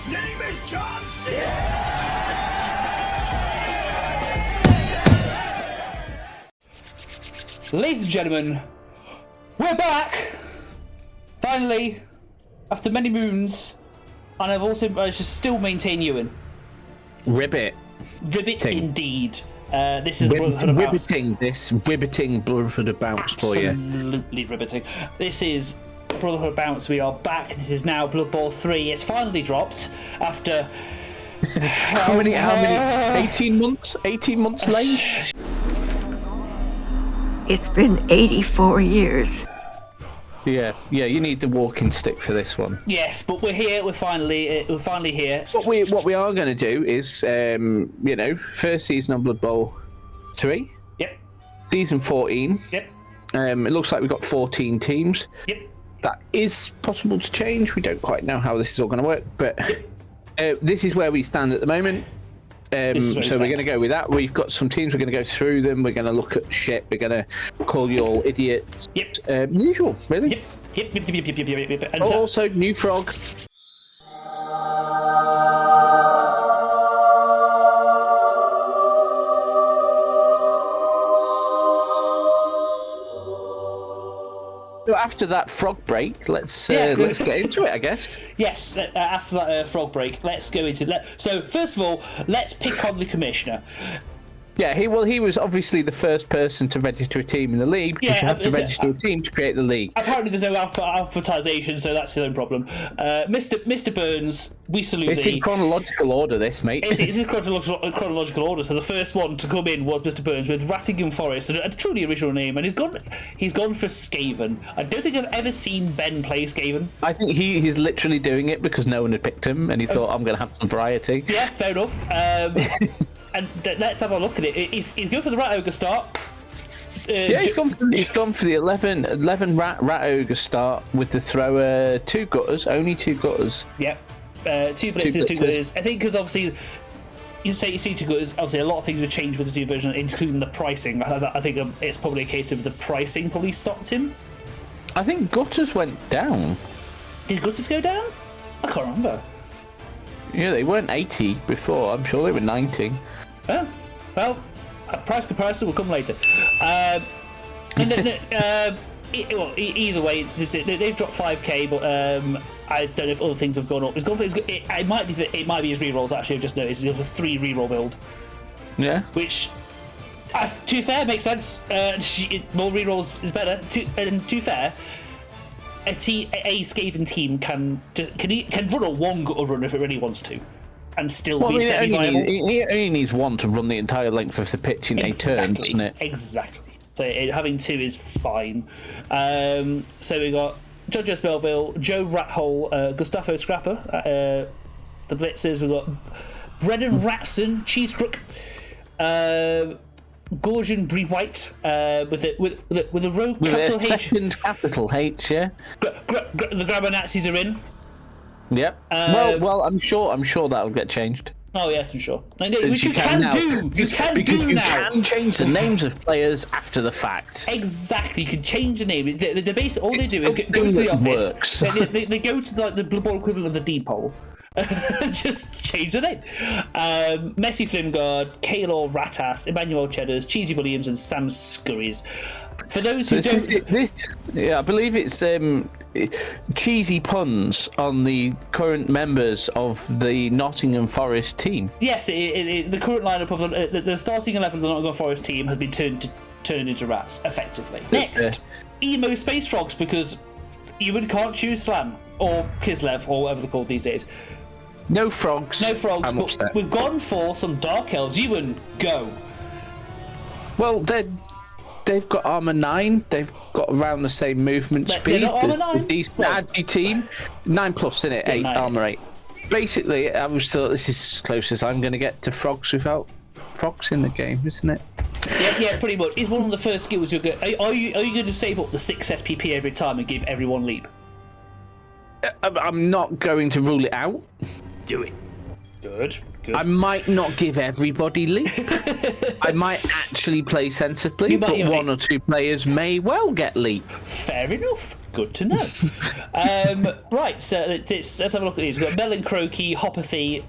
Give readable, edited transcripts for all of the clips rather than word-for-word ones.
His name is John C. Ladies and gentlemen, we're back! Finally, after many moons, and I've also managed to still maintain Ewan. Ribbit. Ribbit indeed. This is the Brotherhood of Bounce. Ribbiting Brotherhood of Bounce for you. Absolutely riveting. This is Brotherhood of Bounce. We are back. This is now Blood Bowl 3. It's finally dropped after... How many? 18 months? 18 months late? It's been 84 years. Yeah, you need the walking stick for this one. Yes, but we're here. We're finally here. What we are going to do is, first season on Blood Bowl 3. Yep. Season 14. Yep. It looks like we've got 14 teams. Yep. That is possible to change. We don't quite know how this is all going to work, but this is where we stand at the moment. So we're going to go with that. We've got some teams. We're going to go through them. We're going to look at shit. We're going to call you all idiots. Yep. Usual, really. Yep. And also, new frog. So after that frog break, let's get into it, I guess. Yes, after that frog break, let's go into So first of all, let's pick on the commissioner. Yeah, he was obviously the first person to register a team in the league, because you have to register a team to create the league. Apparently there's no alphabetization, so that's the only problem. Mr. Burns, we salute It's in chronological order, this, mate. It's in chronological order, so the first one to come in was Mr. Burns with Rattingham Forest, a truly original name, and he's gone for Skaven. I don't think I've ever seen Ben play Skaven. I think he's literally doing it because no one had picked him, and he thought, I'm going to have some variety. Yeah, fair enough. And let's have a look at it. He's going for the Rat Ogre start. He's gone for the 11 rat ogre start with the thrower, 2 gutters, only 2 gutters. Yep, 2 blitzes, 2 gutters. I think because obviously you see 2 gutters. Obviously, a lot of things have changed with the new version, including the pricing. I think it's probably a case of the pricing probably stopped him. I think gutters went down. Did gutters go down? I can't remember. Yeah, they weren't 80 before. I'm sure they were 90. Oh, well, a price comparison will come later. And then, either way, they've dropped 5k, but I don't know if other things have gone up. It might be his rerolls. Actually, I've just noticed it's a 3 reroll build. Yeah. Which, to be fair, makes sense. More rerolls is better. To be fair, a Skaven team can run a 1 gutter run if it really wants to. And still be semi-viable. He only needs 1 to run the entire length of the pitch in a turn, doesn't it? Exactly. So having 2 is fine. So we got Judge S. Melville, Joe Rathole, Gustavo Scrapper, the Blitzers. We've got Brennan Ratson, Cheese Crook, Gorgon Bree White, with a rogue with capital a H. second capital H, yeah. The Grabber Nazis are in. Yep. Well, I'm sure that'll get changed. Oh yes, I'm sure. Which you can change the names of players after the fact. Exactly, you can change the name. The base, all they do is go to the office. They go to the Blood Bowl equivalent of the depot. Just change the name. Messi Flimgard, Kaylor Ratas, Emmanuel Cheddars, Cheesy Williams, and Sam Scurries. For those who I believe it's cheesy puns on the current members of the Nottingham Forest team. Yes, the current lineup of the starting 11 of the Nottingham Forest team has been turned into rats, effectively. Next, emo space frogs, because Ewan can't choose Slam or Kislev or whatever they're called these days. No frogs. But upset. We've gone for some Dark Elves. Ewan, go. Well, they've got armor 9. They've got around the same movement speed. Armor 9? A decent agi team. 9+, isn't it? 8 armor 8. Basically, I was thought this is as close as I'm going to get to frogs without frogs in the game, isn't it? Yeah, pretty much. It's one of the first skills you're going. Are you going to save up the 6 SPP every time and give everyone leap? I'm not going to rule it out. Do it. Good. I might not give everybody leap. I might actually play sensibly, but one or two players may well get leap. Fair enough. Good to know. Right, so let's have a look at these. We've got Melon Croaky, Hopathy,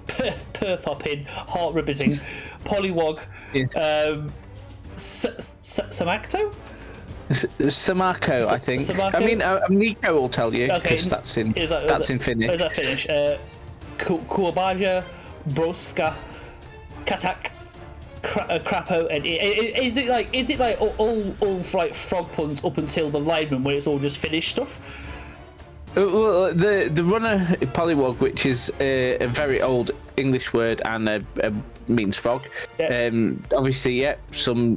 Perth Hopping, Heart Ribbiting, Polywog, Samacto? Samako, I think. Samako? I mean, Nico will tell you, because that's in Finnish. Is that Finnish? Kuabaja, Broska, Katak, Crapo, and is it like all like frog puns up until the lineman where it's all just Finnish stuff? Well, the runner Polywog, which is a very old English word and means frog. Yeah. Obviously, some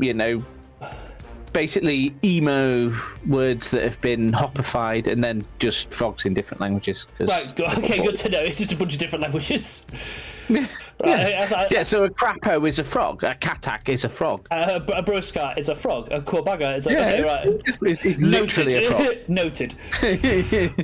basically emo words that have been hopified and then just frogs in different languages. Right, okay, good to know. It's just a bunch of different languages. So a crapo is a frog, a katak is a frog. A broska is a frog, a korbaga is a... Okay, right. It's literally a frog. Noted.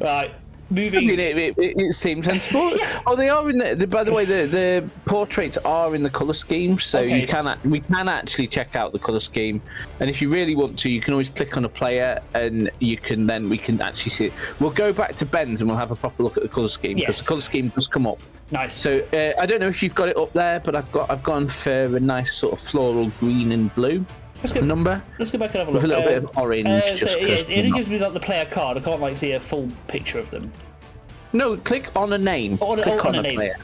Right. Moving. I mean, it seems sensible. Oh, they are in the. By the way, the portraits are in the color scheme, so we can actually check out the color scheme. And if you really want to, you can always click on a player, and we can actually see it. We'll go back to Ben's and we'll have a proper look at the color scheme because the color scheme does come up. Nice. So I don't know if you've got it up there, but I've gone for a nice sort of floral green and blue. Number. Let's go back and have a look. With a little bit of orange. It only gives me like the player card. I can't see a full picture of them. No, click on a name. Click on a name. Player.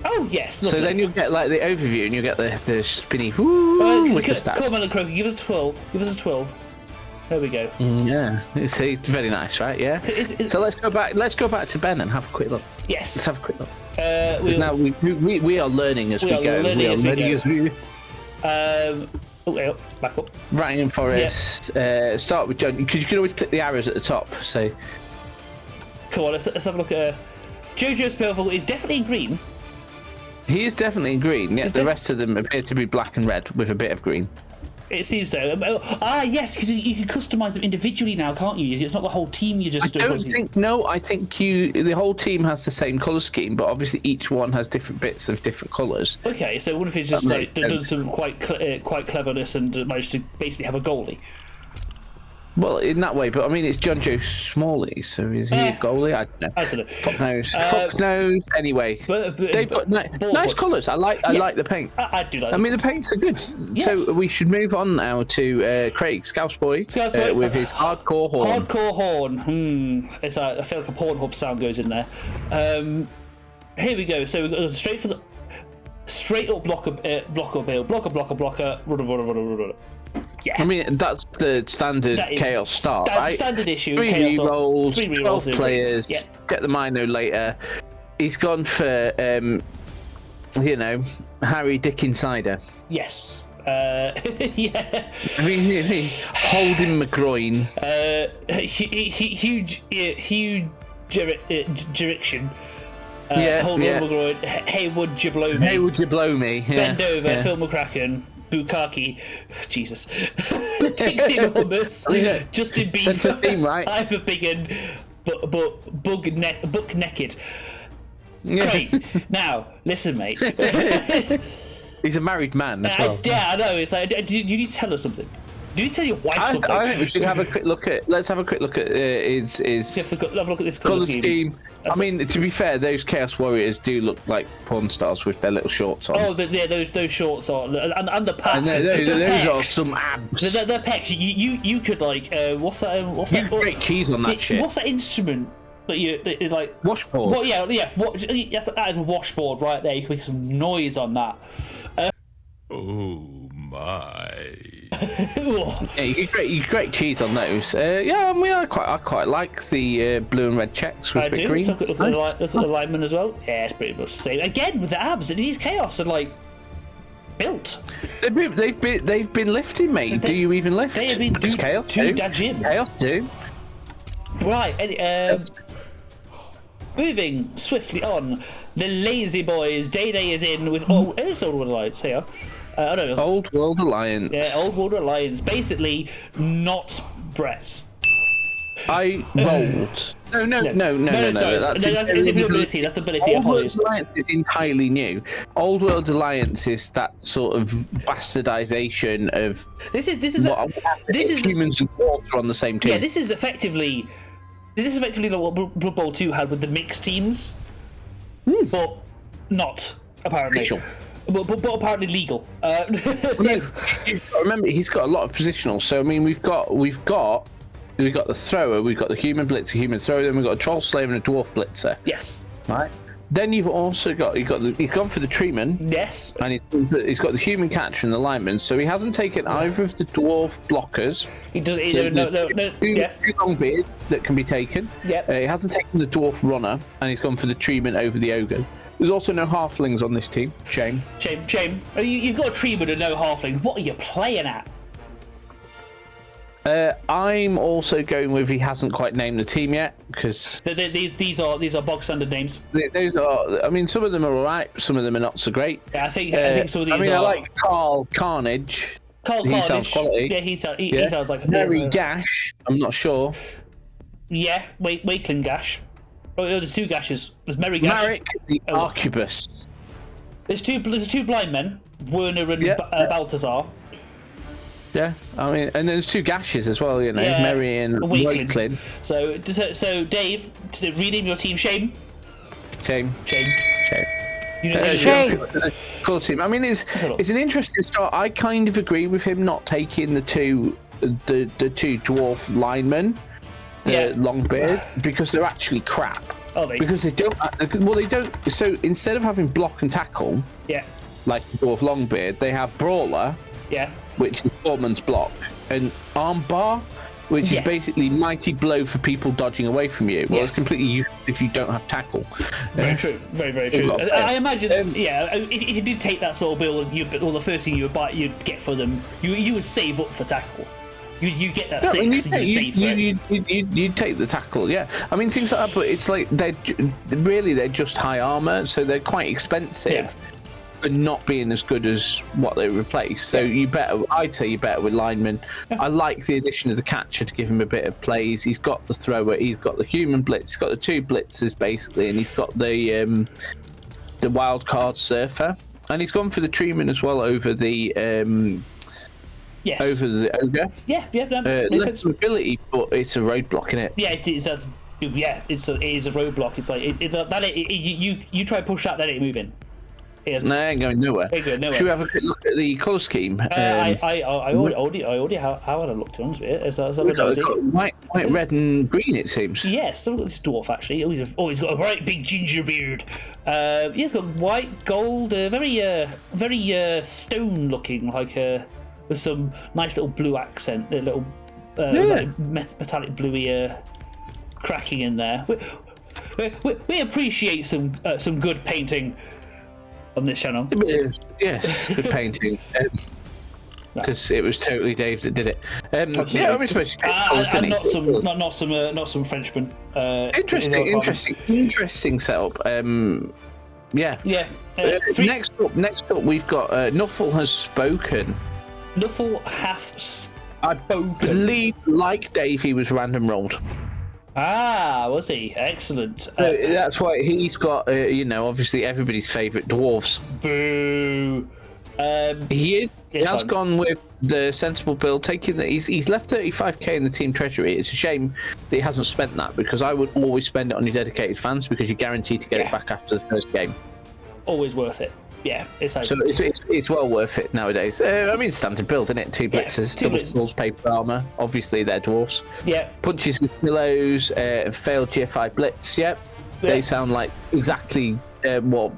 Oh yes. Lovely. So then you'll get like the overview and you'll get the spinny. With the stats. Come on, Croaky. Give us a 12. Give us a 12. There we go. Yeah, it's very nice, right? Yeah. So let's go back. Let's go back to Ben and have a quick look. Yes. Let's have a quick look. Now we are learning as we go. We are learning as we go. Back up. Ryan Forest. Yeah. Start with John, because you can always click the arrows at the top. So, come on, let's have a look at Jojo Spellful is definitely in green. He is definitely in green. Yeah, the rest of them appear to be black and red with a bit of green. It seems so. Yes, because you can customize them individually now, can't you? It's not the whole team you just do. I think the whole team has the same color scheme, but obviously each one has different bits of different colors. Okay, so what if it's just done some quite cleverness and managed to basically have a goalie? Well, in that way, but I mean, it's John Joe Smalley, so is he a goalie? I don't know. Fuck knows. Fuck knows. Anyway, they've got nice colours. I like the paint. I do like. I mean, the paints are good. Yes. So we should move on now to Craig Scouseboy with his hardcore horn. Hardcore horn. It's I feel like a Pornhub sound goes in there. Here we go. So we go straight up blocker. Runner. Yeah. I mean, that's the standard Chaos start, right? Standard issue. 3 re-rolls, 12 players, get the Mino later. He's gone for, Harry Dick Insider. Yes. Yeah. I mean, holding McGroin. Huge direction. Holding McGroin. Haywood Jablomi. Haywood Jablomi. Bend over, Phil McCracken. Bukaki, Jesus, Dixie Enormous, Justin Bieber, theme, right? Ivor Biggin, Book Naked. Great. Now, listen, mate. He's a married man as well. Yeah, I know. It's like, do you need to tell us something? Do you tell your wife something? I think we should have a quick look at. Let's have a quick look at his. Have a look at this colour scheme. I mean, to be fair, those Chaos Warriors do look like porn stars with their little shorts on. Oh, those shorts on, and the pecs. Those are some abs. The pecs. You could like what's that? Great cheese on that shit. What's that instrument that is like washboard? Well, yeah. Yes, that is a washboard right there. You can make some noise on that. Oh my. You great cheese on those. I quite like the blue and red checks with the green. So look at the lineman as well. Yeah, it's pretty much the same. Again with the abs, these Chaos are like built. They've been lifting, mate. Do you even lift? They have been doing Chaos gym. Chaos do. Right. Moving swiftly on, the Lazy Boys. Day is in with it's Old World Alliance here. I don't know. Old World Alliance. Yeah, Old World Alliance. Basically, not Brett's. I rolled. No. Sorry. That's ability. That's ability. Old World Alliance is entirely new. Old World Alliance is that sort of bastardization of. This is humans and dwarves are on the same team. Yeah, this is effectively like what Blood Bowl 2 had with the mixed teams, but not apparently. Sure. But apparently legal. So you've got to remember, he's got a lot of positionals. So I mean, we've got the thrower, we've got the human blitzer, human thrower, then we've got a troll slayer and a dwarf blitzer. Yes. Right. Then you've also got he's gone for the treeman. Yes. And he's got the human catcher and the lineman. So he hasn't taken either of the dwarf blockers. He does. Two long beards that can be taken. Yep. He hasn't taken the dwarf runner, and he's gone for the treeman over the ogre. There's also no halflings on this team. Shame. You've got a treeman and no halflings. What are you playing at? I'm also going with he hasn't quite named the team yet because these are bog standard names. Those are. I mean, some of them are alright. Some of them are not so great. Yeah, I think some of these. I like Carl Carnage. He sounds quality. Yeah, he sounds like a Mary Gash. I'm not sure. Yeah, Wakeling Gash. Oh, there's two Gashes. There's Mary Gash. Marek the Arquebus. There's two blind men, Werner and Balthazar. Yeah, I mean, and there's two Gashes as well, you know, Mary and Wakeling. So Dave, to rename your team, Shame. Shame. Cool team. I mean, it's an interesting start. I kind of agree with him not taking the two dwarf linemen, Longbeard, because they're actually crap. Oh, because they don't. Well, they don't. So instead of having block and tackle, like the dwarf Longbeard, they have brawler. Yeah. Which is Foreman's block, and armbar, which is basically mighty blow for people dodging away from you. Well, it's completely useless if you don't have tackle. Very true. Very true. I imagine, if you did take that sort of build, the first thing you'd get for them, you would save up for tackle. You get that 6 and you save for it. You'd take the tackle, yeah. I mean, things like that, but it's like they're just high armor, so they're quite expensive. Yeah. For not being as good as what they replace, so I'd say you're better with linemen. I like the addition of the catcher to give him a bit of plays. He's got the thrower, he's got the human blitz, he's got the two blitzers basically, and he's got the wild card surfer, and he's gone for the treeman as well over the over the ogre. Less mobility, but it's a roadblock, isn't it? Yeah, it is. It is a roadblock. It's like you try to push that, then it move in. No, it ain't going nowhere. Should we have a quick look at the colour scheme? I already have a look, to be honest with you. We've got white, red and green, it seems. Yes, look at this dwarf, actually. He's got a right big ginger beard. He's got white, gold, very stone-looking, like with some nice little blue accent, a little like metallic bluey cracking in there. We appreciate some good painting on this channel. Yes, good painting. Because it was totally Dave that did it. Yeah, I was supposed to. Not some Frenchmen. Interesting setup. Next up, we've got Nuffle has spoken. Nuffle hath spoken. I believe, like Dave, he was random rolled. Ah, was he? Excellent. That's why he's got, obviously everybody's favourite dwarves. Boo. He has gone with the sensible build, taking that he's left 35k in the team treasury. It's a shame that he hasn't spent that, because I would always spend it on your dedicated fans, because you're guaranteed to get it back after the first game. Always worth it. Yeah, so it's well worth it nowadays. I mean, standard build, isn't it? Two blitzers, double skulls, paper armor. Obviously, they're dwarfs. Yeah. Punches with pillows, failed GFI blitz. Yep. They sound like exactly what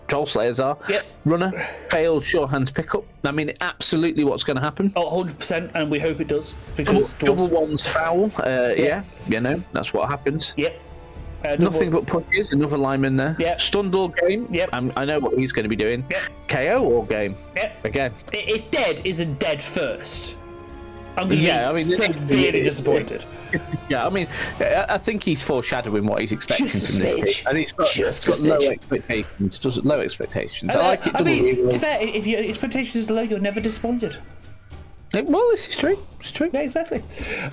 troll slayers are. Yep. Runner, failed sure hands pickup. I mean, absolutely what's going to happen. Oh, 100%, and we hope it does, because double ones foul. That's what happens. Yep. Nothing but pushes, another lineman there. Yep. Stunned all game. Yep. I know what he's going to be doing. Yep. KO all game. Yep. Again. If dead isn't dead first, I'm going to be severely disappointed. Yeah, I mean, I think he's foreshadowing what he's expecting from this team. And he's got low expectations. Low expectations. I like it. I mean, to be fair, if your expectations is low, you're never disappointed. Well, this is true. It's true. Yeah, exactly.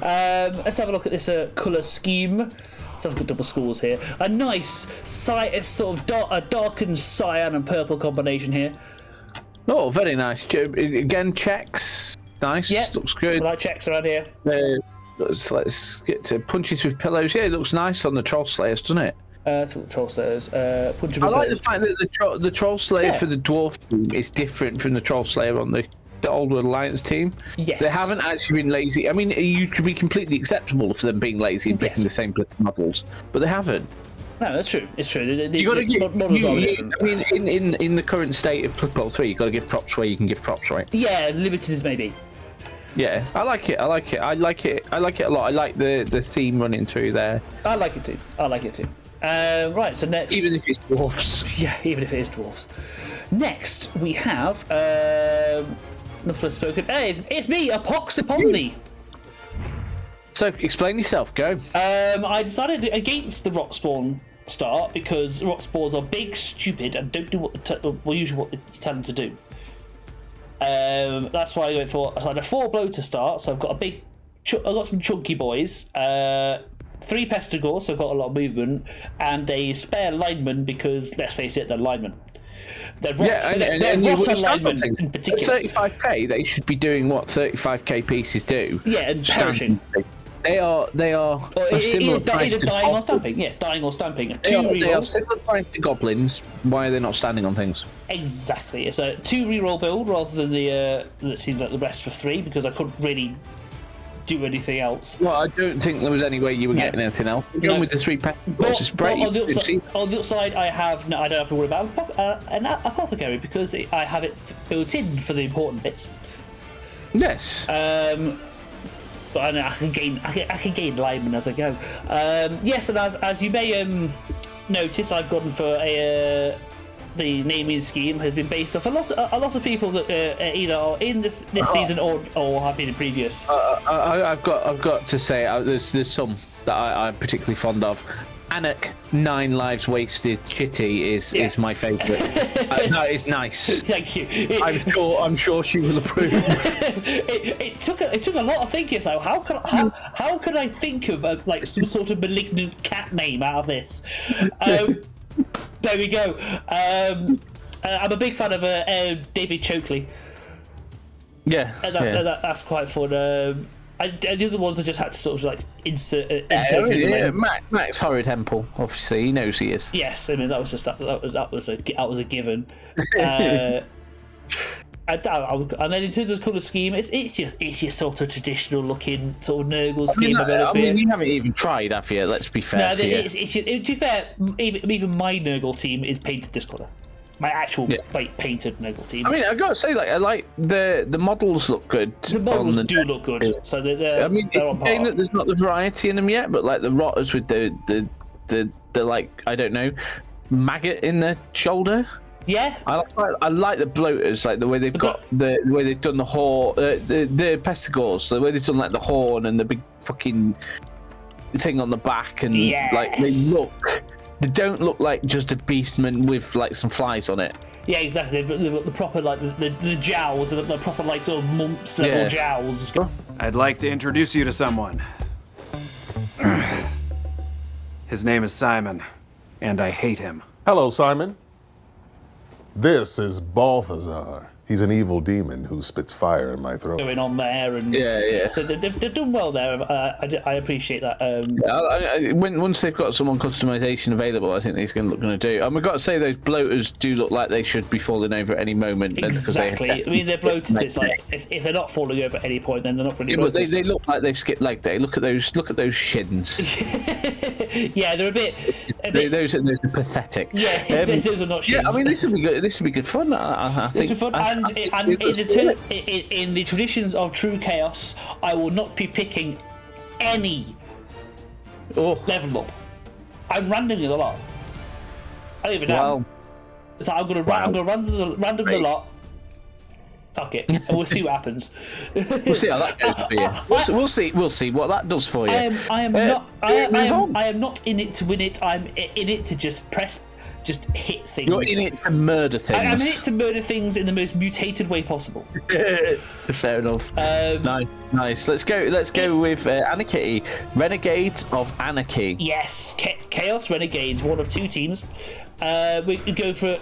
Let's have a look at this colour scheme. Let's have a look at double scores here. A nice, sort of darkened cyan and purple combination here. Oh, very nice. Again, checks. Nice. Yeah. Looks good. I like checks around here. Let's get to punches with pillows. Yeah, it looks nice on the Troll Slayers, doesn't it? So Troll Slayers. I like the fact that the Troll Slayer for the Dwarf team is different from the Troll Slayer on the Old World Alliance team. Yes. They haven't actually been lazy. I mean, you could be completely acceptable for them being lazy and picking the same models, but they haven't. No, that's true. It's true. You got to give. Models are different. I mean, in the current state of Blood Bowl 3, you got to give props where you can give props, right? Yeah, limited as maybe. Yeah, I like it. I like it a lot. I like the theme running through there. I like it too. Right, so next. Even if it's dwarfs. Yeah, even if it is dwarfs. Next, we have. Enough spoken. Hey, it's me, a pox upon thee. So, explain yourself. Go. I decided against the rock spawn start because rock spawns are big, stupid, and don't do usually what they tell them to do. That's why I went for. I had a 4 blow to start, so I've got I've got some chunky boys. 3 pestigores, so I've got a lot of movement, and a spare lineman because let's face it, they're linemen. They're rot alignment in particular. 35k, they should be doing what 35k pieces do. Yeah, and perishing. They are a similar price to dying or stamping. Yeah, dying or stamping. They are similar price to goblins. Why are they not standing on things? Exactly. It's a 2 reroll build rather than the it seems like the rest for 3 because I couldn't really do anything else. Well, I don't think there was any way you were getting anything else. Going with the 3 pestigores is great. On the other side, I don't have to worry about an apothecary because I have it built in for the important bits. Yes. But I know I can gain linemen as I go. Yes, and as you may notice, I've gone for the naming scheme has been based off a lot of people that either are in this season or have been in previous. I've got to say there's some that I'm particularly fond of. Anak, 9 lives wasted. Chitty is my favourite. That is nice. Thank you. I'm sure she will approve. it took a lot of thinking. So how could I think of like some sort of malignant cat name out of this? There we go. I'm a big fan of David Chokley. Yeah, that's quite fun. The other ones I just had to sort of like insert. Max Horrid Hempel, obviously he knows he is. Yes, I mean that was a given. And then in terms of colour scheme, it's your sort of traditional looking sort of Nurgle scheme. I mean, you haven't even tried, have you? Let's be fair to you. To be fair, even my Nurgle team is painted this colour. My actual painted Nurgle team. I mean, I gotta say, I like the models look good. The models do look good. So I mean, it's a shame that there's not the variety in them yet, but like the rotters with the like I don't know maggot in the shoulder. Yeah, I like the bloaters, like the way they've got the way they've done the horn, the pestigores, the way they've done like the horn and the big fucking thing on the back, and like they don't look like just a beastman with like some flies on it. Yeah, exactly. They've got the proper like the jowls, the proper like sort of mumps level jowls. I'd like to introduce you to someone. His name is Simon, and I hate him. Hello, Simon. This is Balthazar. He's an evil demon who spits fire in my throat. Going on there, and so they've done well there. I appreciate that. Once they've got some customization available, I think they're going to do. And we've got to say those bloaters do look like they should be falling over at any moment. Exactly. I mean, they're bloaters. It's like if they're not falling over at any point, then they're not really. But they look like they've skipped leg day. Look at those shins. Yeah, they're a bit. Those are pathetic. Yeah, those are not shins. Yeah, I mean, this would be good. This would be good fun. I think. This would be fun. And in the traditions of true chaos, I will not be picking any level up. I'm randoming the lot. I don't even know. So I'm gonna random the lot. Fuck it, and we'll see what happens. We'll see how that goes for you. We'll see what that does for you. I am not in it to win it. I'm in it to just press just hit things. You're in it to murder things. I'm in it to murder things in the most mutated way possible. Fair enough. Nice. Let's go with Anarchy. Renegades of Anarchy. Yes, Chaos Renegades, one of two teams. We go for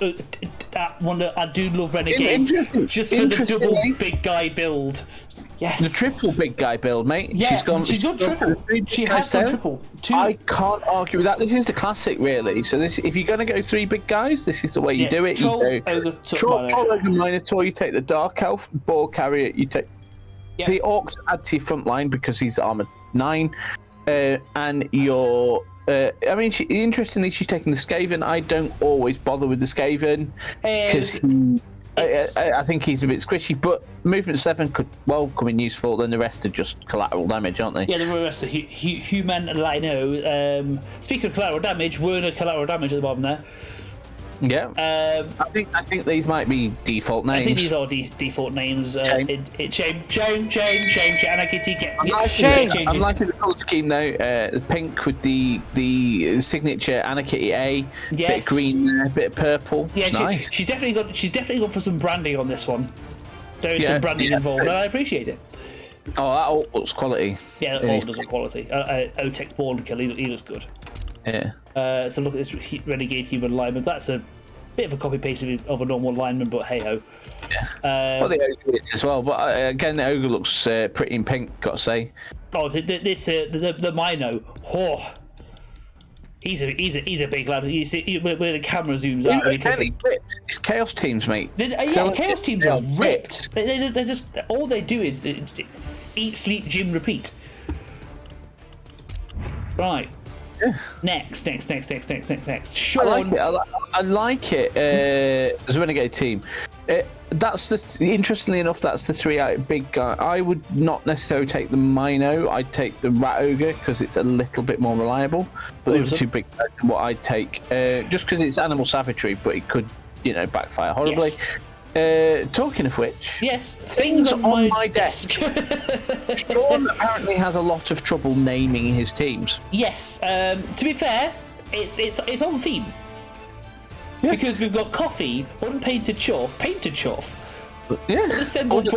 one. I do love Renegades just for the double big guy build. Yes, the triple big guy build, mate. Yeah, she's gone triple. She has gone triple. I can't argue with that. This is the classic, really. So if you're going to go 3 big guys, this is the way you do it. Troll, you go Troll, Ogre, Minotaur. You take the Dark Elf, Boar Carrier. You take the Orcs. Add to your front line because he's armor 9, and your. Interestingly, she's taking the Skaven. I don't always bother with the Skaven because I think he's a bit squishy, but movement 7 could come in useful. Then the rest are just collateral damage, aren't they? Yeah, the rest are human lino. Speaking of collateral damage, we're in a collateral damage at the bottom there. Yeah. I think these might be default names. I think these are default names. Shame. Anarchy, I'm liking the colour scheme though. The pink with the signature Anarchy A. Yes. Bit of green there, bit of purple. Yeah, nice. She's definitely gone for some branding on this one. There is some branding involved, and I appreciate it. Oh, that all looks quality. Yeah, that all does look quality. Otek Born Kill, he looks good. Yeah. So look at this Renegade human lineman. That's a bit of a copy paste of a normal lineman, but hey ho. Yeah. The ogre is as well, but again the ogre looks pretty in pink. Got to say. Oh, the Mino. Oh, he's a big lad. You see where the camera zooms out. It's Chaos teams, mate. Chaos teams are ripped. They're just all they do is eat, sleep, gym, repeat. Right. Yeah. Next. Sean. I like it as a Renegade team. Interestingly enough, that's the 3 big guy. I would not necessarily take the Mino. I'd take the Rat Ogre because it's a little bit more reliable. But those are 2 big guys and what I'd take. Just because it's animal savagery, but it could, backfire horribly. Yes. Talking of which, yes, things on my desk. Sean apparently has a lot of trouble naming his teams. Yes, to be fair, it's on theme. Yeah. Because we've got coffee, unpainted chuff, painted chuff, unassembled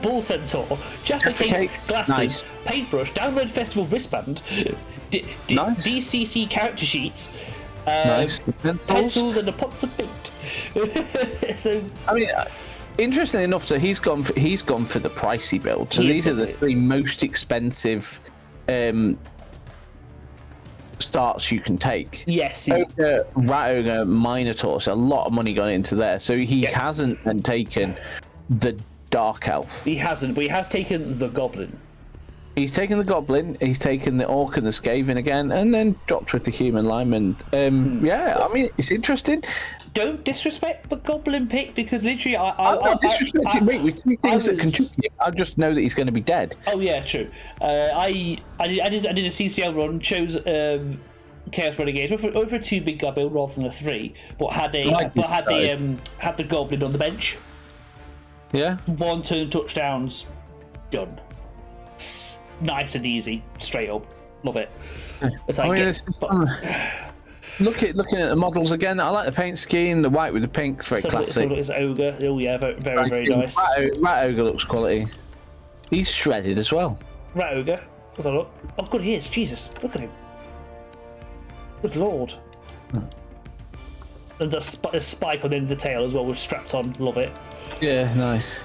bull centaur, Jaffa cakes, glasses, nice. Paintbrush, Download Festival wristband, nice. DCC character sheets, nice. pencils and the pots of paint. So interestingly enough, so he's gone for the pricey build. So these are the 3 most expensive starts you can take. Yes, Rat Ogre, Minotaur. So a lot of money gone into there. So he hasn't then taken the Dark Elf. He hasn't, but he has taken the Goblin. He's taken the Goblin, he's taken the Orc and the Skaven again, and then dropped with the human lineman. It's interesting. Don't disrespect the Goblin pick because literally I'm not disrespecting me. We see things that contribute. I just know that he's going to be dead. Oh yeah, true. I did a CCL run, chose Chaos Renegades over a 2 big guy build rather than a 3, but had the Goblin on the bench. Yeah. 1 turn touchdowns, done. Nice and easy, straight up. Love it. Looking at the models again, I like the paint scheme, the white with the pink, it's very classic. So it's Ogre. Oh yeah, very, very nice. Rat Ogre looks quality. He's shredded as well. Rat Ogre. What's that look? Oh, good he is. Jesus, look at him. Good lord. And the spike on the end of the tail as well was strapped on. Love it. Yeah, nice.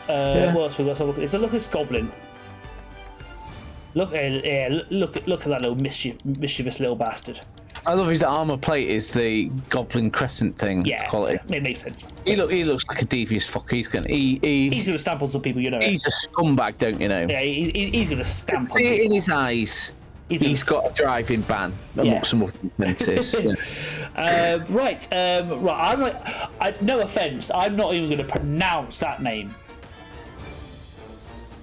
What else we got? Look at this Goblin. Look at that little mischievous little bastard. I love his armor plate is the Goblin Crescent thing. Yeah, quality. It makes sense. He looks like a devious fuck. He's gonna stamp on some people, you know. He's a scumbag, don't you know? Yeah, he's gonna stamp. See it in his eyes. He's got a driving ban amongst some other offences. Right. I'm like, no offense. I'm not even going to pronounce that name.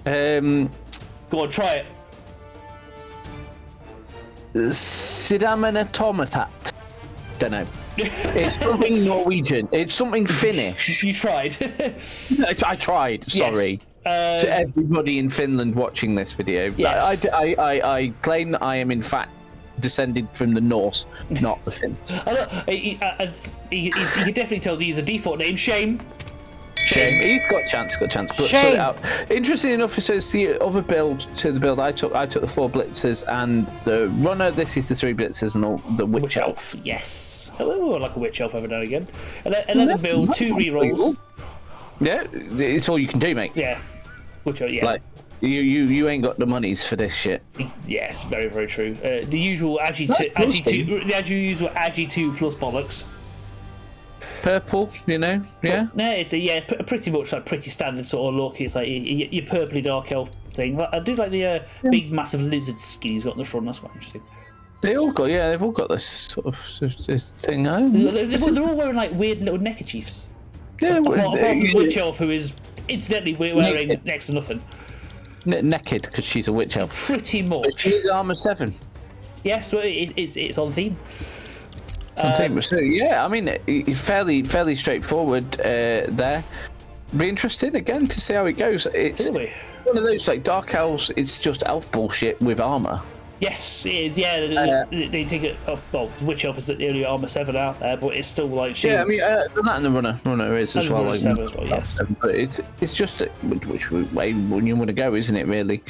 Go on, try it. Sidamanatomatat. Don't know. It's something Norwegian. It's something Finnish. You tried. I tried. Sorry. Yes. To everybody in Finland watching this video, yes. I claim that I am in fact descended from the Norse, not the Finns. You can definitely tell these are default names. Shame. He's got chance. But sort it out. Interesting enough, it says the other build to the build I took the 4 blitzers and the runner. This is the 3 blitzers and all the witch elf. Yes. Oh, like a witch elf every now and again. And then build 2 rerolls. Yeah, it's all you can do, mate. Yeah. Witch elf. Yeah. Like you ain't got the monies for this shit. Yes, very very true. The usual usual Agi 2 plus bollocks. Purple, yeah. No, it's pretty much like pretty standard sort of look. It's like your purpley dark elf thing. I do like the big massive lizard skin he's got in the front. That's quite interesting. They've all got this sort of this thing. They're all wearing like weird little neckerchiefs. Yeah, apart from witch elf, who is incidentally wearing next to nothing. Naked because she's a witch elf. Pretty much. But she's armor 7. Yes, well, it's on theme. So yeah, I mean, it's fairly straightforward there. Be interesting again to see how it goes. It's one of those like dark elves. It's just elf bullshit with armor. Yes, it is. Yeah, they take it. Well, witch elf is the only armor 7 out there, but it's still like. Yeah, I mean, that and the runner is as well. Like, 7 as well, yes. But it's just which way when you want to go, isn't it? Really.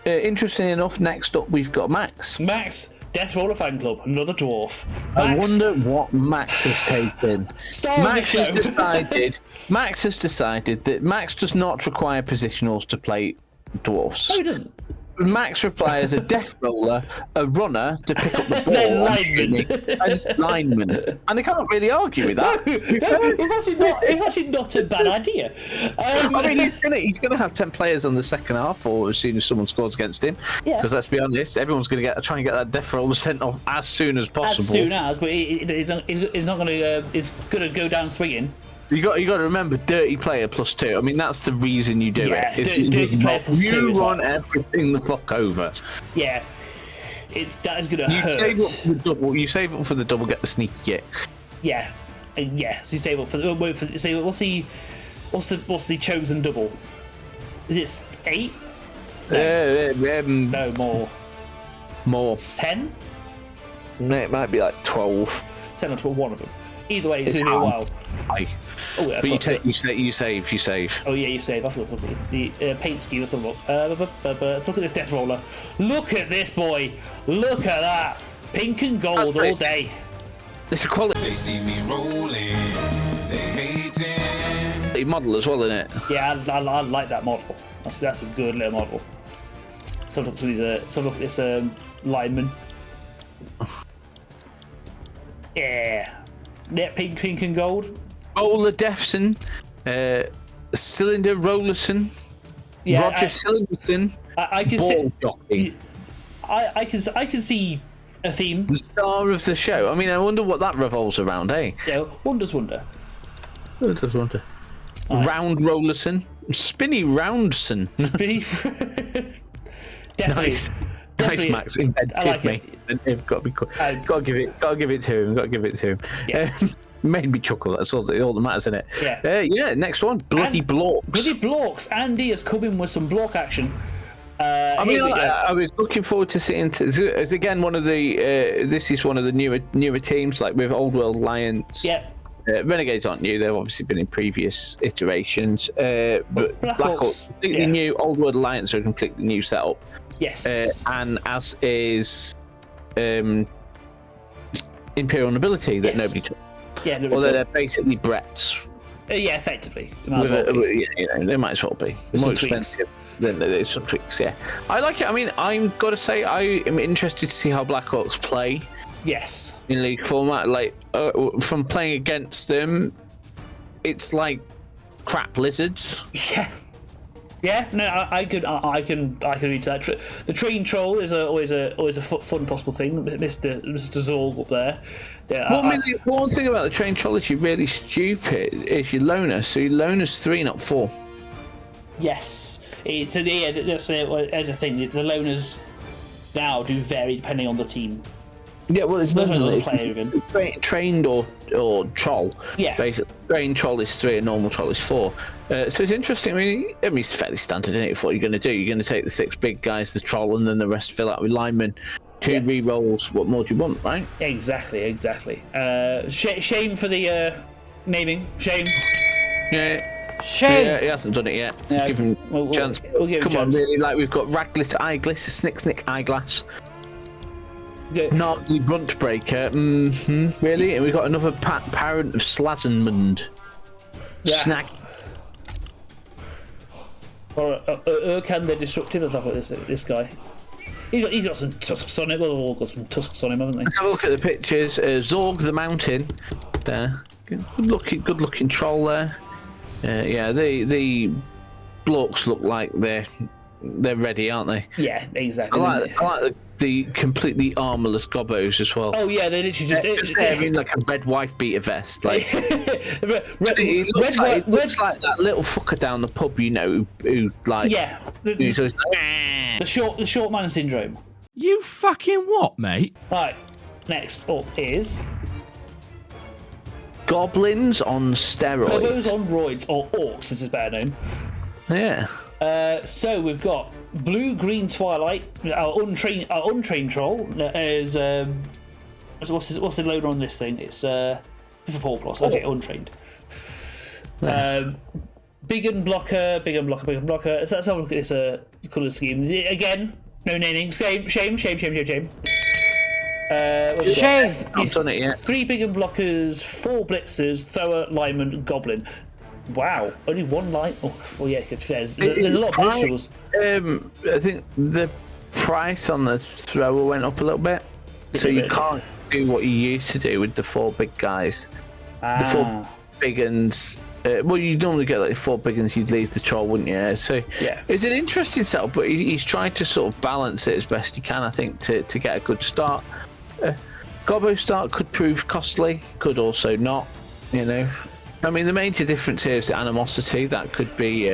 Interesting enough. Next up, we've got Max. Death Roller Fan Club, another dwarf. I wonder what Max has taken. Max has decided that Max does not require positionals to play dwarfs. No, he doesn't. Max requires a death roller, a runner to pick up the ball, and lineman. And I can't really argue with that. It's actually not a bad idea. I mean, he's gonna have 10 players on the second half, or as soon as someone scores against him. Yeah. Because let's be honest, everyone's gonna try and get that death roller sent off as soon as possible. As soon as, but he's not gonna. He's gonna go down swinging. You got to remember, dirty player +2. I mean, that's the reason you do it. Dirty player +2. You run everything the fuck over. Yeah, that is gonna hurt. You save up for the double, get the sneaky kick. Yeah, so you save up for the. What's the chosen double? Is it 8? No, more. More. 10? No, it might be like 12. 10 or 12, one of them. Either way, it's gonna be a while. Oh, yeah, but you save. Oh yeah, you save. I forgot to look at the paint scheme. Let's look. Let's look at this death roller. Look at this boy. Look at that. Pink and gold all day. It's a quality. They see me rolling. They hating. Model as well, isn't it? Yeah, I like that model. That's a good little model. So look at this lineman. Yeah. Pink and gold. Roller Defson, Cylinder Rollerson, Roger Cylinderson. I can see. I can see a theme. The star of the show. I mean, I wonder what that revolves around, eh? Yeah, wonders wonder. Wonders wonder. Right. Round Rollerson, Spinny Roundson. Spinny. Definitely. Nice, Max. Inventive, like mate. They've got to be cool. Got to give it to him. Yeah. Made me chuckle. That's all that matters, isn't it? Yeah. Next one, Bloody Blorks. Bloody Blorks. Andy has come in with some block action. I was looking forward to seeing. It's again one of the. This is one of the newer teams, like with Old World Alliance. Yeah. Renegades aren't new. They've obviously been in previous iterations. But Blackhawks completely new. Old World Alliance are a completely new setup. Yes. And as is Imperial Nobility that nobody took. Yeah, although they're basically Bretts. Yeah, effectively. They might as well be. They're more expensive. There's some tricks, yeah. I like it. I mean, I'm got to say, I am interested to see how Blackhawks play. Yes. In league format, like from playing against them, it's like crap lizards. Yeah. Yeah, no, I can read that. The train troll is always a fun possible thing. Mr. Zorg up there. Yeah, one thing about the train troll is you're really stupid. Is your loner, so your loner's 3, not 4. Yes, that's a thing. The loners now do vary depending on the team. Yeah, well, it's trained or troll. Yeah. Basically, trained troll is 3, a normal troll is 4. So it's interesting. I mean, it's fairly standard, isn't it? For what you're going to do, you're going to take the 6 big guys, the troll, and then the rest fill out with linemen. 2 re-rolls. What more do you want, right? Exactly. Shame for the naming. Shame. Yeah. Shame. Yeah, he hasn't done it yet. Yeah, Give him a chance. We'll give him Come a on, chance. really, like we've got Raglit Eyeglass, Snick Eyeglass, Good. Nazi Bruntbreaker, really? And we've got another parent of Slazenmund. Yeah. Snag. Or Urkan the Destructive, as I've got this guy. He's got some tusks on him. Well, they've all got some tusks on him, haven't they? Let's have a look at the pictures. Zorg the Mountain. There. Good looking troll there. Yeah, the blocks look like they're ready, aren't they? Yeah, exactly. I like the completely armorless gobos as well. Oh yeah, they literally just wearing like a red wife beater vest. Like red, it looks like that little fucker down the pub, you know, who like who's always like, the short man syndrome. You fucking what, mate? Right, next up is goblins on steroids. Gobos on roids, or orcs, as it's better known. Yeah. So we've got Blue Green Twilight, our untrained troll is what's the loader on this thing? It's 4+. Okay, untrained. Big and blocker. So let's have a look at this colour scheme. Again, no naming. Shame. Shame. I've done it yet. 3 big and blockers, 4 blitzers, thrower, lineman, goblin. Wow, only 1 line. Oh yeah, there's a lot of visuals. I think the price on the thrower went up a little bit, so you can't do what you used to do with the 4 big guys. The 4 big uns. Well, you normally get like 4 big uns, you'd leave the troll, wouldn't you? So yeah, it's an interesting setup, but he's trying to sort of balance it as best he can, I think, to get a good start. Gobbo start could prove costly, could also not, you know. I mean, the major difference here is the animosity. That could be.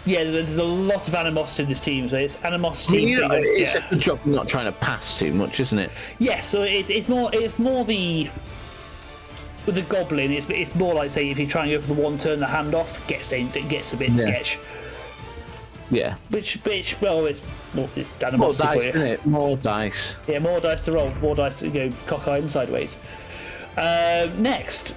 Yeah, there's a lot of animosity in this team. So it's animosity. It's a good job not trying to pass too much, isn't it? Yeah, so it's more the with the goblin. It's more like, say, if you try and go for the one turn, the handoff gets a bit sketch. Yeah. Which well, it's animosity More dice, for you. isn't it? More dice. Yeah, more dice to roll, more dice to go cockeyed and sideways. Next.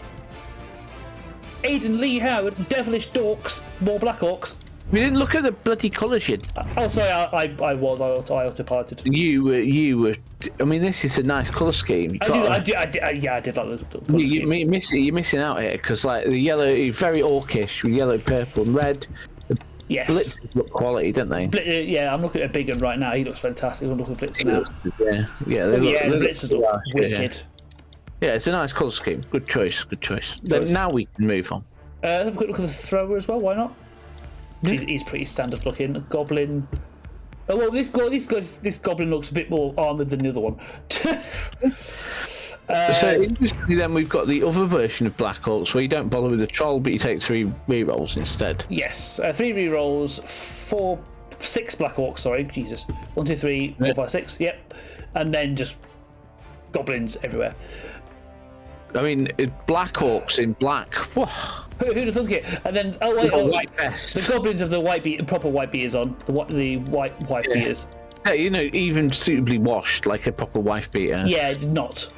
Aidan Lee Howard, Devilish Dorks, more Black Orcs. We didn't look at the bloody colours yet. Oh, sorry, I autopiloted. You were. I mean, this is a nice colour scheme. I did like the colour scheme. You're missing out here because, like, the yellow, very orcish with yellow, purple, and red. Yes. Blitzers look quality, don't they? Yeah, I'm looking at a big one right now. He looks fantastic. I'm looking at Blitzer now. The Blitzers look wicked. Yeah, it's a nice colour scheme. Good choice. Then now we can move on. Have a quick look at the thrower as well. Why not? Yeah. He's pretty standard looking. Goblin. Oh well, this goblin looks a bit more armoured than the other one. So interestingly, then we've got the other version of Black Orcs where you don't bother with the troll, but you take 3 rerolls instead. Yes, 3 rerolls, 6 Black Orcs. Sorry, Jesus. 1, 2, 3, 4, 5, 6. Yep, and then just goblins everywhere. I mean, Black Orcs in black. Whoa. Who'd have thunk it? And then white vest. The goblins have the proper white beaters on. The white beaters. Yeah, you know, even suitably washed like a proper wife beater. Yeah, not.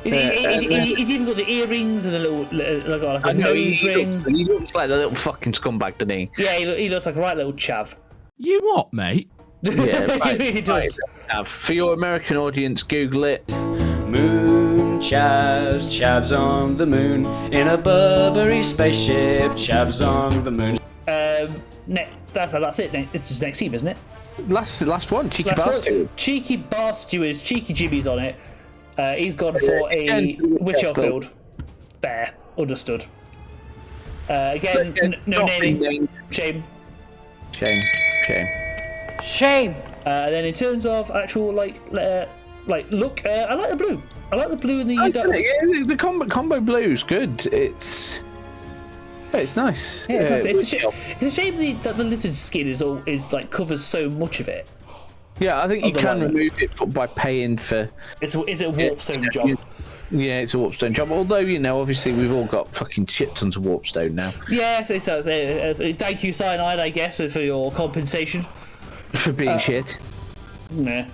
He's even got the earrings and a little like a nose ring. He looks like a little fucking scumbag, doesn't he? Yeah, he looks like a right little chav. You what, mate? Yeah, right, he does. Right. For your American audience, Google it. Moon chavs on the moon in a Burberry spaceship. Chavs on the moon. That's it. It's his next team, isn't it? Last one, Cheeky Bar. Cheeky Bar Stewards, Cheeky Jimmy's on it. He's gone for a Witch Elf build. There, understood. Again, no naming. Shame. Shame. And then in terms of actual look, I like the blue. I like the blue and the. The combo blue is good. It's nice. Yeah, it's a shame that the lizard skin is like covers so much of it. Yeah, I think you can remove it by paying for. Is it a warpstone job? Yeah, it's a warpstone job. Although, you know, obviously we've all got fucking shit tons of warpstone now. Yeah, so thank you, Cyanide, I guess, for your compensation. for being shit. Nah.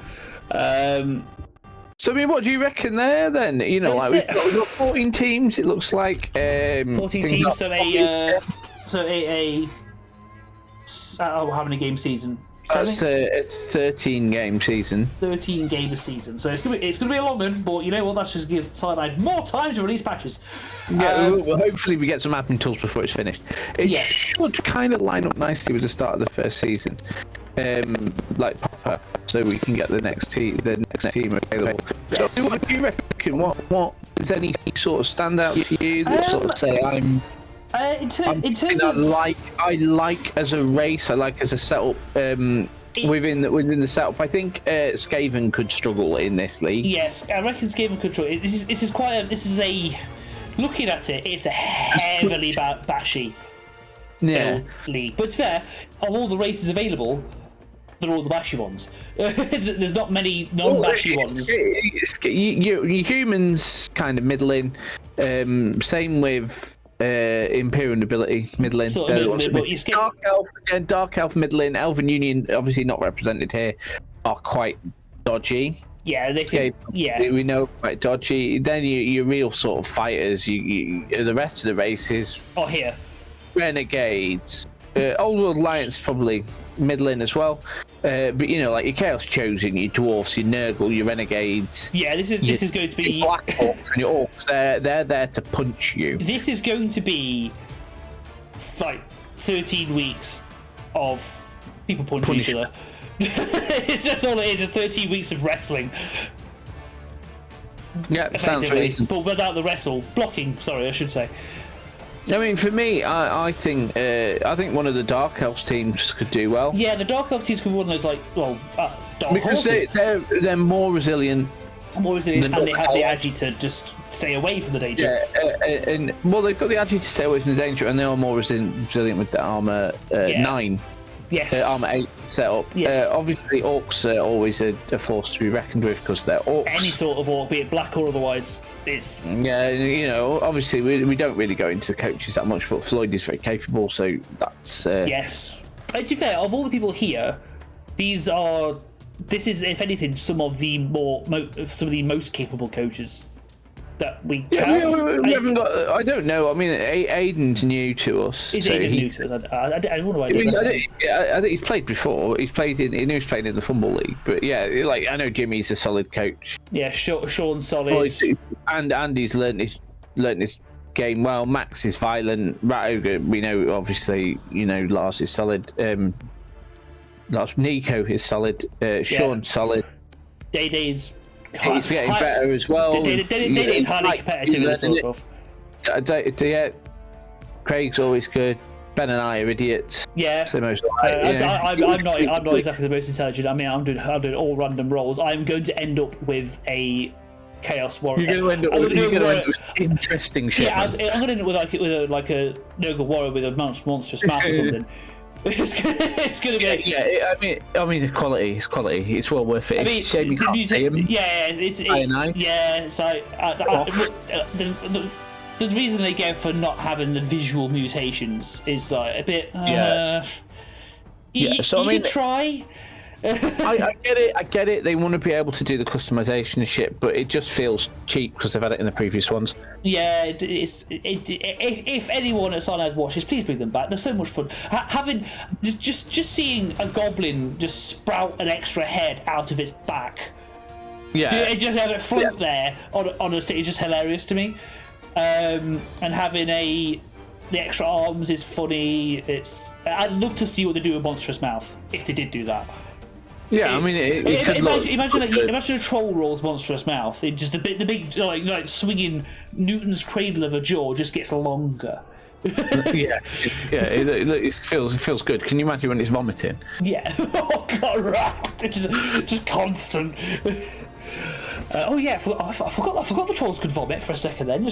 So I mean, what do you reckon there then? You know, like we've got 14 teams. It looks like 14 teams. So how many game season? That's a 13-game season. 13-game season. So it's gonna be a long one, but you know what? That's just gives Cyanide more time to release patches. Yeah, well, hopefully we get some admin tools before it's finished. It should kind of line up nicely with the start of the first season, like proper, so we can get the next team available. Yes. So what do you reckon? What is any sort of standout to you that sort of say in terms of I like as a race, I like as a setup within the setup. I think Skaven could struggle in this league. Yes, I reckon Skaven could struggle. This is a looking at it, it's a heavily bashy league. But it's fair, of all the races available, they're all the bashy ones. There's not many non-bashy ones. You humans kind of middling. Same with Imperial Nobility, middling. Dark Elf, middling. Elven Union, obviously not represented here, are quite dodgy. Yeah, they can, we know quite dodgy. Then your real sort of fighters, the rest of the races. Oh, here. Renegades. Old World Alliance probably middling as well. But you know, like your Chaos Chosen, your Dwarfs, your Nurgle, your Renegades. Yeah, this is going to be your Black Orcs and your Orcs. They're there to punch you. This is going to be like 13 weeks of people punching each other. It's just all it is, just 13 weeks of wrestling. Yeah, sounds reasonable. But without the wrestle. Blocking, sorry, I should say. I mean, for me, I think one of the Dark Elves teams could do well. Yeah, the Dark Elf teams could be one of those, like, Dark because horses. they're more resilient. More resilient, and they have the agi to just stay away from the danger. Yeah, and they've got the agi to stay away from the danger, and they are more resilient with the armor 9. Yes. Armor 8 setup. Yes. Obviously, orcs are always a force to be reckoned with because they're orcs. Any sort of orc, be it black or otherwise, it's. Yeah, you know, obviously we don't really go into the coaches that much, but Floyd is very capable, so that's. Yes. To be fair, of all the people here, this is, if anything, some of the most capable coaches that we have. We haven't got. I don't know. I mean, Aiden's new to us. Is Aiden new to us? I don't know why. I think he's played before. He's played in the Fumble League, but yeah, like I know Jimmy's a solid coach. Yeah, Sean's solid. And Andy's learnt his game well. Max is violent. Rat, we know, obviously, you know, Lars is solid. Nico is solid. Sean's solid. Day's. He's getting better as well. Day's highly competitive. Sort of. Yeah, Craig's always good. Ben and I are idiots. Yeah. So most I'm not exactly the most intelligent. I mean, I'm doing all random roles. I'm going to end up with a Chaos Warrior. You're going to end up with interesting shit. Yeah, I'm going to end up with like a Nurgle Warrior with a monstrous mouth or something. It's gonna be. Yeah. I mean, it's quality. It's well worth it. It's shame you can't see him. Yeah, it's like the reason they go for not having the visual mutations is like a bit. So I mean, try. I get it. They want to be able to do the customization and shit, but it just feels cheap because they've had it in the previous ones. Yeah, if anyone at Cyanide watches, please bring them back. They're so much fun. Having just seeing a goblin just sprout an extra head out of its back. Yeah, just have it float there on a stage is just hilarious to me. And having the extra arms is funny. I'd love to see what they do with Monstrous Mouth if they did do that. Yeah, I mean, imagine a troll rolls Monstrous Mouth. It just the big like swinging Newton's cradle of a jaw just gets longer. It feels good. Can you imagine when it's vomiting? Yeah. Oh god, right. It's just constant. I forgot the trolls could vomit for a second. Then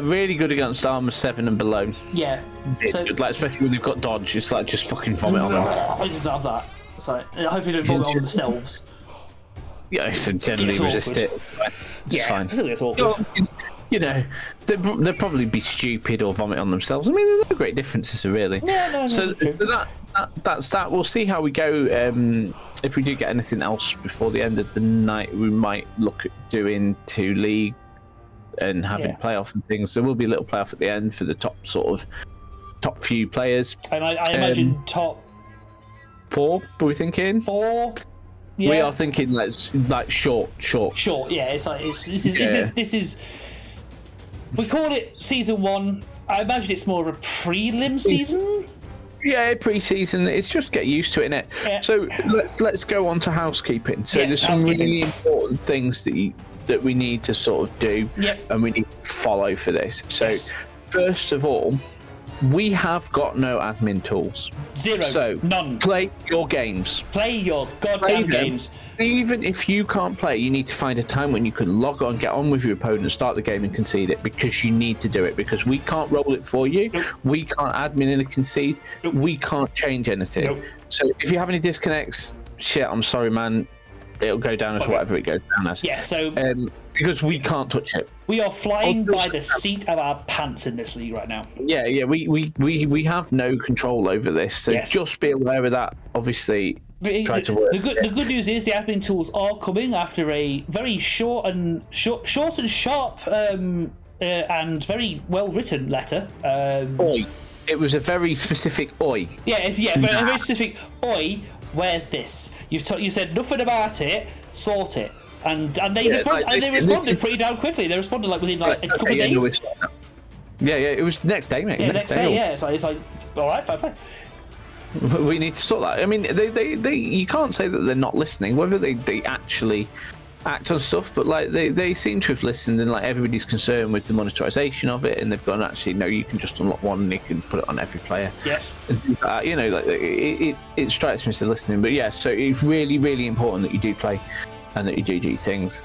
really good against armor 7 and below. Yeah, good, like especially when they've got dodge. It's like just fucking vomit on them. I just love that. So hopefully they don't vomit on themselves. Yeah, so generally resist it. It's fine. It's awkward. You know, they'll probably be stupid or vomit on themselves. I mean, there's no great differences, really. No. So that that's that. We'll see how we go. If we do get anything else before the end of the night, we might look at doing 2 league and having playoff and things. There will be a little playoff at the end for the top few players. And I imagine top 4. Are we thinking 4? Yeah. We are thinking like short. Short, yeah. It's like this is. We call it season 1. I imagine it's more of a prelim season. Yeah, pre-season. It's just get used to it, innit? Yeah. So let's go on to housekeeping. So there's some really important things that we need to sort of do, and we need to follow for this. So first of all, we have got no admin tools. 0. So none. Play your games. Play your goddamn games. Even if you can't play, you need to find a time when you can log on, get on with your opponent, start the game and concede it, because you need to do it, because we can't roll it for you. Nope. We can't admin in a concede. Nope. We can't change anything. Nope. So if you have any disconnects, shit, I'm sorry, man. It'll go down as whatever it goes down as. Yeah, so... because we can't touch it. We are flying by the seat of our pants in this league right now. Yeah, we have no control over this, so just be aware of that, obviously. Try to work. The good news is the admin tools are coming after a very short and sharp and very well written letter. Oi. It was a very specific oi. Yeah, very specific oi. Where's this? You said nothing about it. Sort it. And they responded pretty damn quickly. They responded like within a couple of days. It was the next day, mate. Yeah, next day. Yeah, it's like all right, fair play. We need to sort that. I mean, they you can't say that they're not listening. Whether they actually act on stuff, but like they seem to have listened, and like everybody's concerned with the monetization of it, and they've gone, actually no, you can just unlock one and you can put it on every player. Yes. You know, like it strikes me as they're listening. But yeah, so it's really, really important that you do play and that you do things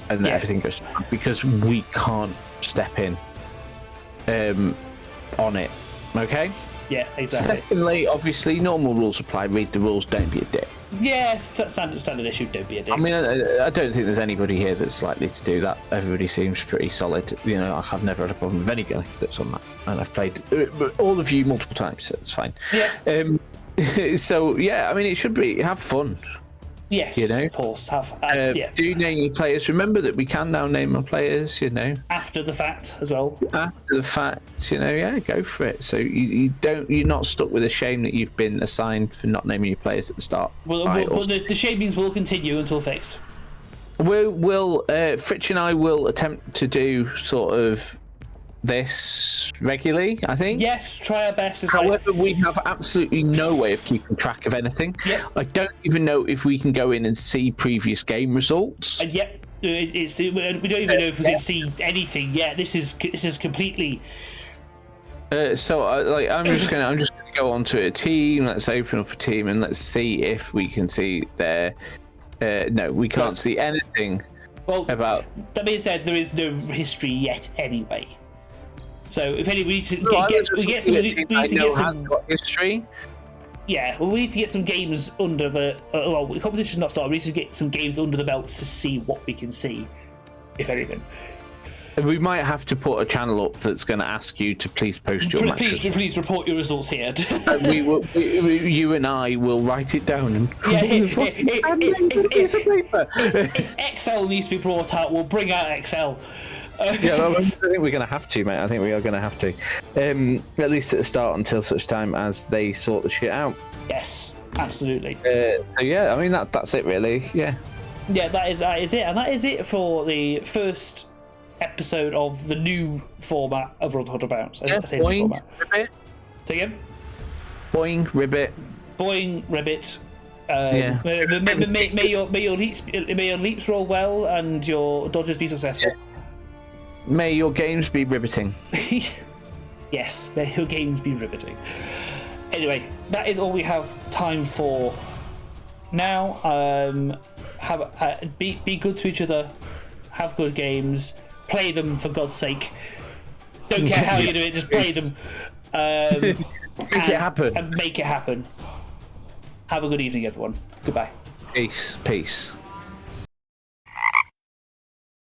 and that everything goes, because we can't step in on it. Okay. Yeah, exactly. Secondly, obviously, normal rules apply. Read the rules. Don't be a dick. Yeah, standard issue. Don't be a dick. I mean, I don't think there's anybody here that's likely to do that. Everybody seems pretty solid. You know, I've never had a problem with any guy that's on that, and I've played all of you multiple times, so it's fine. Yeah. So yeah, I mean, it should be have fun. Yes, you know, of course. Do name your players. Remember that we can now name our players. You know, after the fact as well. After the fact, you know, go for it. So you're not stuck with the shame that you've been assigned for not naming your players at the start. Well, the shamings will continue until fixed. Fritch and I will attempt to do sort of this regularly, I think. Yes, try our best. However, we have absolutely no way of keeping track of anything. Yep. I don't even know if we can go in and see previous game results. We don't even know if we can see anything yet. This is completely. So I'm just gonna go onto a team. Let's open up a team and let's see if we can see their. No, we can't see anything. Well, about. That being said, there is no history yet anyway. So if any, we need to get some history. Yeah, well, we need to get some games under the. Well, the competition's not started. We need to get some games under the belt to see what we can see, if anything. We might have to put a channel up that's going to ask you to please post your matches. Please report your results here. You and I will write it down and if Excel needs to be brought out, we'll bring out Excel. I think we're going to have to, mate. I think we are going to have to, at least at the start, until such time as they sort the shit out. Yes, absolutely. So yeah, I mean that's it, really. Yeah. Yeah, that is it, and that is it for the first episode of the new format of Brotherhood of Bounce. Boing, ribbit. Say again. Boing, ribbit. Boing, ribbit. May your leaps roll well and your dodges be successful. Yeah. May your games be riveting. Yes, may your games be riveting. Anyway, that is all we have time for now. Be good to each other. Have good games. Play them for God's sake. Don't care how you do it. Just play them. Make it happen. And make it happen. Have a good evening, everyone. Goodbye. Peace.